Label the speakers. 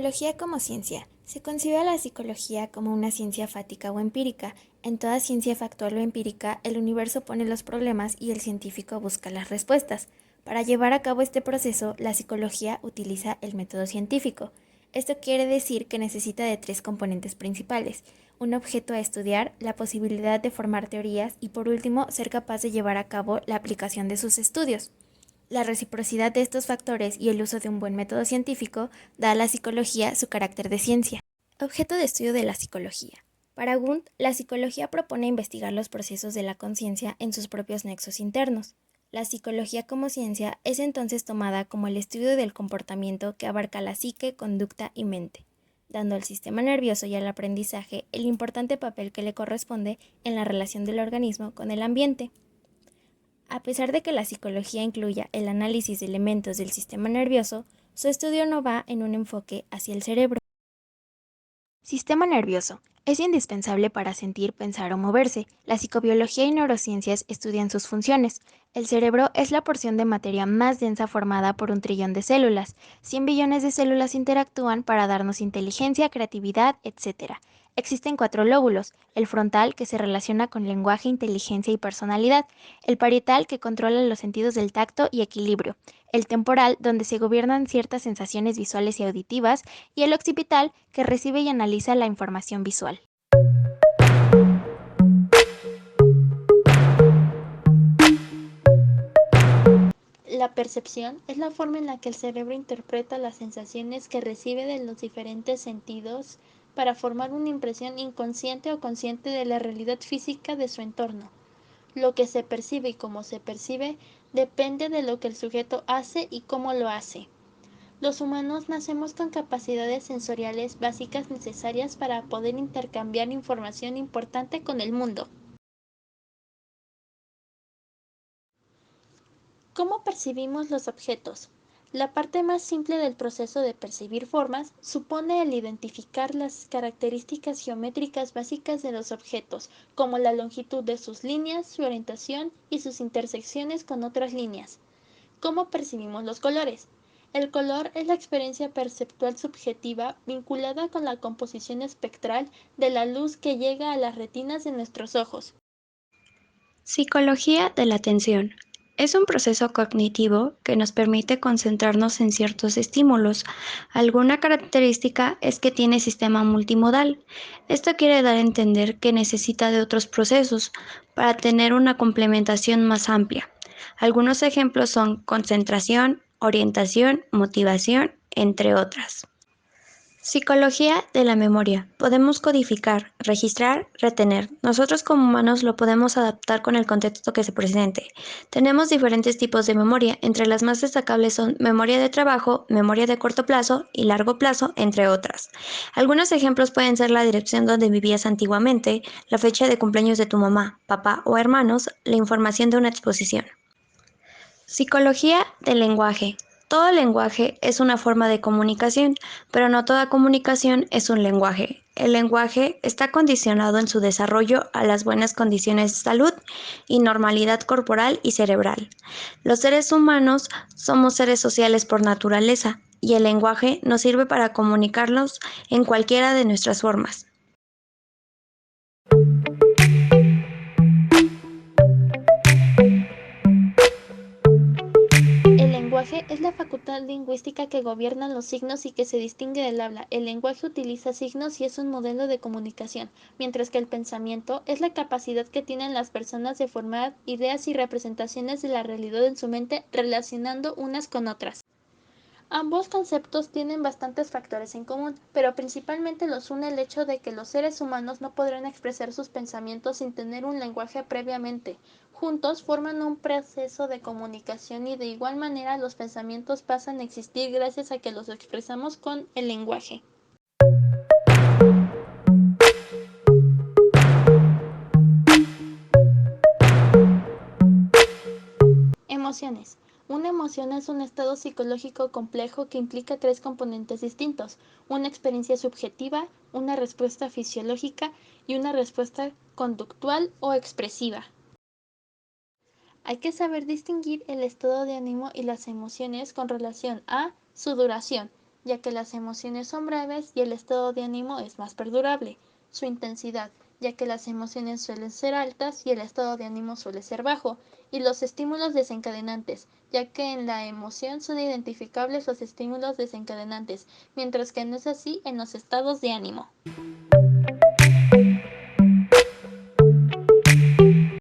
Speaker 1: Psicología como ciencia. Se concibe a la psicología como una ciencia fáctica o empírica. En toda ciencia factual o empírica, el universo pone los problemas y el científico busca las respuestas. Para llevar a cabo este proceso, la psicología utiliza el método científico. Esto quiere decir que necesita de tres componentes principales: un objeto a estudiar, la posibilidad de formar teorías y, por último, ser capaz de llevar a cabo la aplicación de sus estudios. La reciprocidad de estos factores y el uso de un buen método científico da a la psicología su carácter de ciencia. Objeto de estudio de la psicología. Para Wundt, la psicología propone investigar los procesos de la conciencia en sus propios nexos internos. La psicología como ciencia es entonces tomada como el estudio del comportamiento que abarca la psique, conducta y mente, dando al sistema nervioso y al aprendizaje el importante papel que le corresponde en la relación del organismo con el ambiente. A pesar de que la psicología incluya el análisis de elementos del sistema nervioso, su estudio no va en un enfoque hacia el cerebro. Sistema nervioso. Es indispensable para sentir, pensar o moverse. La psicobiología y neurociencias estudian sus funciones. El cerebro es la porción de materia más densa formada por 1 trillón de células. 100 billones de células interactúan para darnos inteligencia, creatividad, etc. Existen 4 lóbulos: el frontal, que se relaciona con lenguaje, inteligencia y personalidad; el parietal, que controla los sentidos del tacto y equilibrio; el temporal, donde se gobiernan ciertas sensaciones visuales y auditivas; y el occipital, que recibe y analiza la información visual.
Speaker 2: La percepción es la forma en la que el cerebro interpreta las sensaciones que recibe de los diferentes sentidos para formar una impresión inconsciente o consciente de la realidad física de su entorno. Lo que se percibe y cómo se percibe depende de lo que el sujeto hace y cómo lo hace. Los humanos nacemos con capacidades sensoriales básicas necesarias para poder intercambiar información importante con el mundo. ¿Cómo percibimos los objetos? La parte más simple del proceso de percibir formas supone el identificar las características geométricas básicas de los objetos, como la longitud de sus líneas, su orientación y sus intersecciones con otras líneas. ¿Cómo percibimos los colores? El color es la experiencia perceptual subjetiva vinculada con la composición espectral de la luz que llega a las retinas de nuestros ojos.
Speaker 3: Psicología de la atención. Es un proceso cognitivo que nos permite concentrarnos en ciertos estímulos. Alguna característica es que tiene sistema multimodal. Esto quiere dar a entender que necesita de otros procesos para tener una complementación más amplia. Algunos ejemplos son concentración, orientación, motivación, entre otras. Psicología de la memoria. Podemos codificar, registrar, retener. Nosotros como humanos lo podemos adaptar con el contexto que se presente. Tenemos diferentes tipos de memoria. Entre las más destacables son memoria de trabajo, memoria de corto plazo y largo plazo, entre otras. Algunos ejemplos pueden ser la dirección donde vivías antiguamente, la fecha de cumpleaños de tu mamá, papá o hermanos, la información de una exposición. Psicología del lenguaje. Todo lenguaje es una forma de comunicación, pero no toda comunicación es un lenguaje. El lenguaje está condicionado en su desarrollo a las buenas condiciones de salud y normalidad corporal y cerebral. Los seres humanos somos seres sociales por naturaleza, y el lenguaje nos sirve para comunicarnos en cualquiera de nuestras formas.
Speaker 2: El lenguaje es la facultad lingüística que gobierna los signos y que se distingue del habla. El lenguaje utiliza signos y es un modelo de comunicación, mientras que el pensamiento es la capacidad que tienen las personas de formar ideas y representaciones de la realidad en su mente relacionando unas con otras. Ambos conceptos tienen bastantes factores en común, pero principalmente los une el hecho de que los seres humanos no podrán expresar sus pensamientos sin tener un lenguaje previamente. Juntos forman un proceso de comunicación y de igual manera los pensamientos pasan a existir gracias a que los expresamos con el lenguaje. Emociones. Una emoción es un estado psicológico complejo que implica tres componentes distintos: una experiencia subjetiva, una respuesta fisiológica y una respuesta conductual o expresiva. Hay que saber distinguir el estado de ánimo y las emociones con relación a su duración. ya que las emociones son breves y el estado de ánimo es más perdurable. Su intensidad, ya que las emociones suelen ser altas y el estado de ánimo suele ser bajo. Y los estímulos desencadenantes, ya que en la emoción son identificables los estímulos desencadenantes, mientras que no es así en los estados de ánimo.